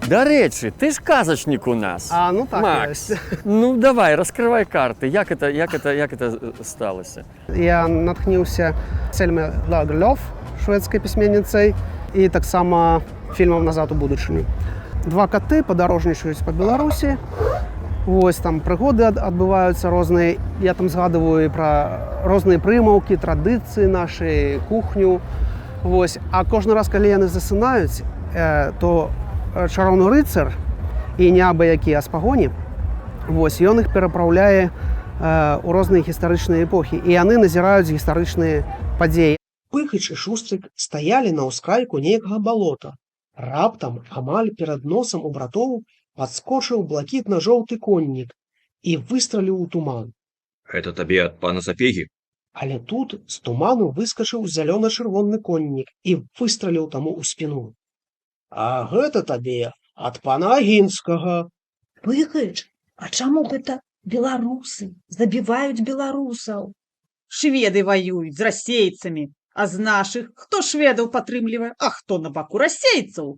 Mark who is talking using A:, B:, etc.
A: Дарэчы, ты ж казачнік у нас.
B: Ну так,
A: Макс,
B: ёсць.
A: ну давай, раскрывай карты. Як это сталося?
B: Я натхніўся Сельме Лагерлёв, шведскай пісьменніцай, і таксама фільмам «Назад у будучыню». Два каты падарожнічаюць па Беларусі. Вось там прыгоды адбываюцца розныя. Я там згадываю пра розныя прымаўкі, традыцыі нашай, кухню. Вось. А кожны раз, калі яны засынаюць, то чароўны рыцар і не абы-які, а з пагоні, вось, ён іх перапраўляе у розныя гістарычныя эпохі, і яны назіраюць гістарычныя падзеі. Пыхач і Шустрык стаялі на ўскрайку нейкага балота. Раптам, амаль перад носам у братоў, падскочыў блакітна-жоўты коннік і выстраліў у туман.
C: Это табе ад пана Сапегі?
B: Але тут з туману выскачыў зялёна-чырвоны коннік і выстраліў таму ў спіну. А гэта табе ад пана Агінскага.
D: Пыхач, а чаму гэта беларусы забіваюць беларусаў?
E: Шведы воююць з расейцамі, а з нашых хто шведаў падтрымлівае, а хто на баку расейцаў?